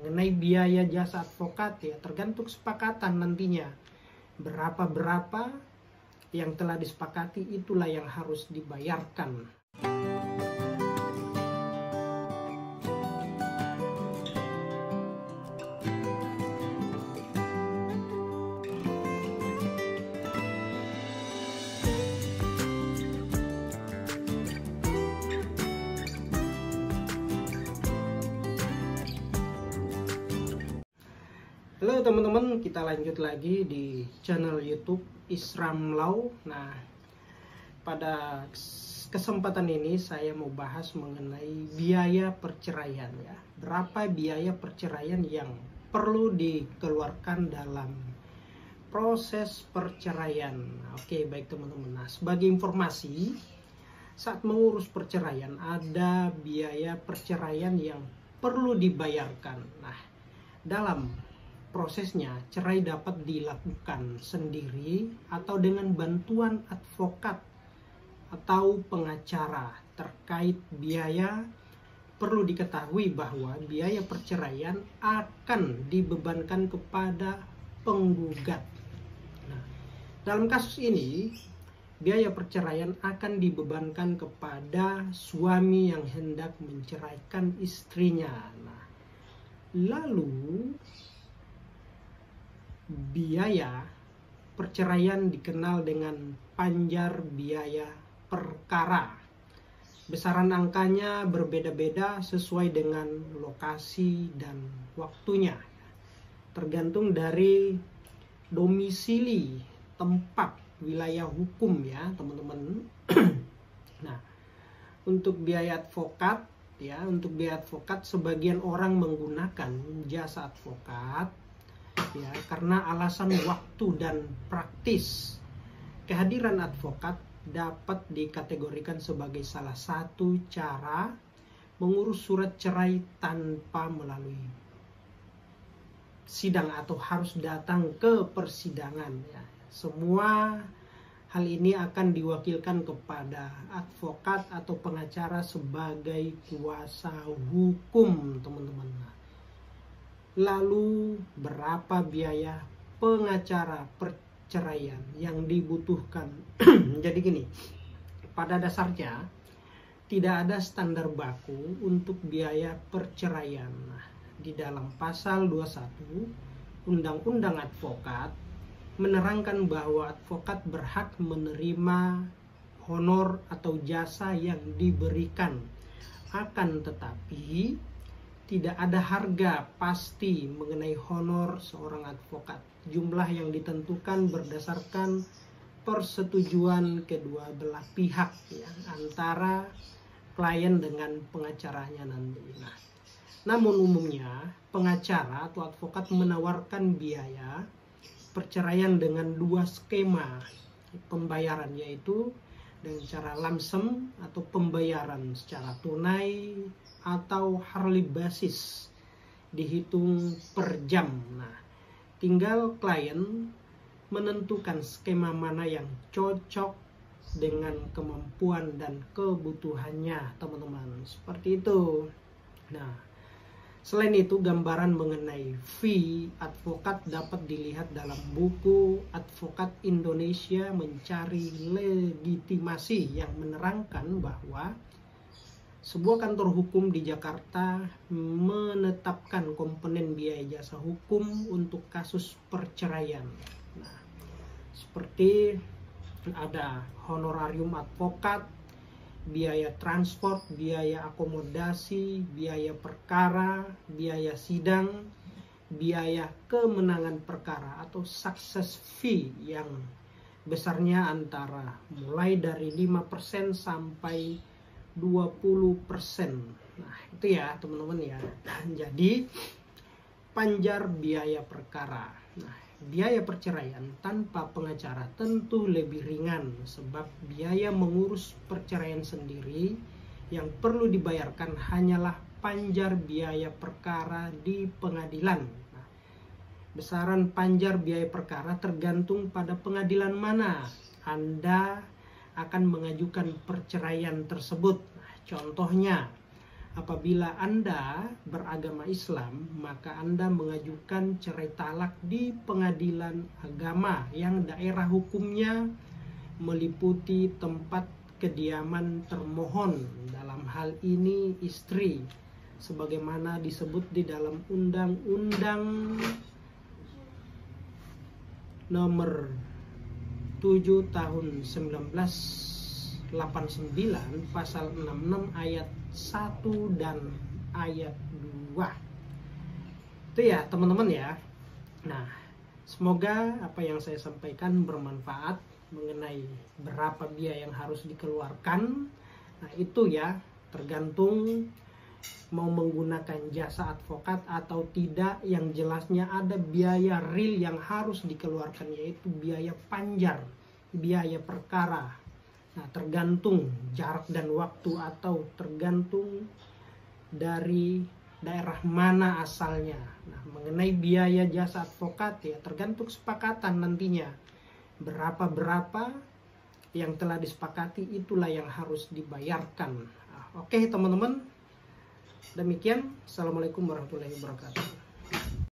mengenai biaya jasa advokat ya tergantung kesepakatan nantinya. Berapa yang telah disepakati itulah yang harus dibayarkan. Halo teman-teman, kita lanjut lagi di channel YouTube Isram Law. Nah, pada kesempatan ini saya mau bahas mengenai biaya perceraian ya. Berapa biaya perceraian yang perlu dikeluarkan dalam proses perceraian. Oke, baik teman-teman. Nah, sebagai informasi, saat mengurus perceraian ada biaya perceraian yang perlu dibayarkan. Nah, dalam prosesnya, cerai dapat dilakukan sendiri atau dengan bantuan advokat atau pengacara. Terkait biaya, perlu diketahui bahwa biaya perceraian akan dibebankan kepada penggugat. Nah, dalam kasus ini, biaya perceraian akan dibebankan kepada suami yang hendak menceraikan istrinya. Nah, lalu biaya perceraian dikenal dengan panjar biaya perkara. Besaran angkanya berbeda-beda sesuai dengan lokasi dan waktunya. Tergantung dari domisili tempat wilayah hukum ya, teman-teman. Nah, untuk biaya advokat ya, sebagian orang menggunakan jasa advokat ya karena alasan waktu dan praktis. Kehadiran advokat dapat dikategorikan sebagai salah satu cara mengurus surat cerai tanpa melalui sidang atau harus datang ke persidangan ya. Semua hal ini akan diwakilkan kepada advokat atau pengacara sebagai kuasa hukum, teman-teman. Lalu berapa biaya pengacara perceraian yang dibutuhkan? Jadi gini, pada dasarnya tidak ada standar baku untuk biaya perceraian. Nah, di dalam pasal 21 Undang-Undang Advokat menerangkan bahwa advokat berhak menerima honor atau jasa yang diberikan. Akan tetapi tidak ada harga pasti mengenai honor seorang advokat. Jumlah yang ditentukan berdasarkan persetujuan kedua belah pihak ya, antara klien dengan pengacaranya nanti. Nah, namun umumnya pengacara atau advokat menawarkan biaya perceraian dengan dua skema pembayaran, yaitu dengan cara lump sum atau pembayaran secara tunai atau hourly basis dihitung per jam. Nah, tinggal klien menentukan skema mana yang cocok dengan kemampuan dan kebutuhannya, teman-teman. Seperti itu. Nah, selain itu gambaran mengenai fee advokat dapat dilihat dalam buku Advokat Indonesia Mencari Legitimasi yang menerangkan bahwa sebuah kantor hukum di Jakarta menetapkan komponen biaya jasa hukum untuk kasus perceraian. Nah, seperti ada honorarium advokat, biaya transport, biaya akomodasi, biaya perkara, biaya sidang, biaya kemenangan perkara atau success fee yang besarnya antara mulai dari 5% sampai 20%. Nah, itu ya teman-teman ya. Jadi panjar biaya perkara. Nah, biaya perceraian tanpa pengacara tentu lebih ringan sebab biaya mengurus perceraian sendiri yang perlu dibayarkan hanyalah panjar biaya perkara di pengadilan. Nah, besaran panjar biaya perkara tergantung pada pengadilan mana Anda akan mengajukan perceraian tersebut. Nah, contohnya Apabila Anda beragama Islam, maka Anda mengajukan cerai talak di pengadilan agama yang daerah hukumnya meliputi tempat kediaman termohon, dalam hal ini istri, sebagaimana disebut di dalam Undang-Undang Nomor 7 Tahun 1989 Pasal 66 Ayat 1 dan Ayat 2. Itu ya teman-teman ya. Nah, semoga apa yang saya sampaikan bermanfaat mengenai berapa biaya yang harus dikeluarkan. Nah, itu ya tergantung mau menggunakan jasa advokat atau tidak. Yang jelasnya ada biaya real yang harus dikeluarkan, yaitu biaya panjar, biaya perkara. Nah, tergantung jarak dan waktu atau tergantung dari daerah mana asalnya. Nah, mengenai biaya jasa advokat ya tergantung kesepakatan nantinya. Berapa yang telah disepakati itulah yang harus dibayarkan. Nah, oke teman-teman. Demikian. Assalamualaikum warahmatullahi wabarakatuh.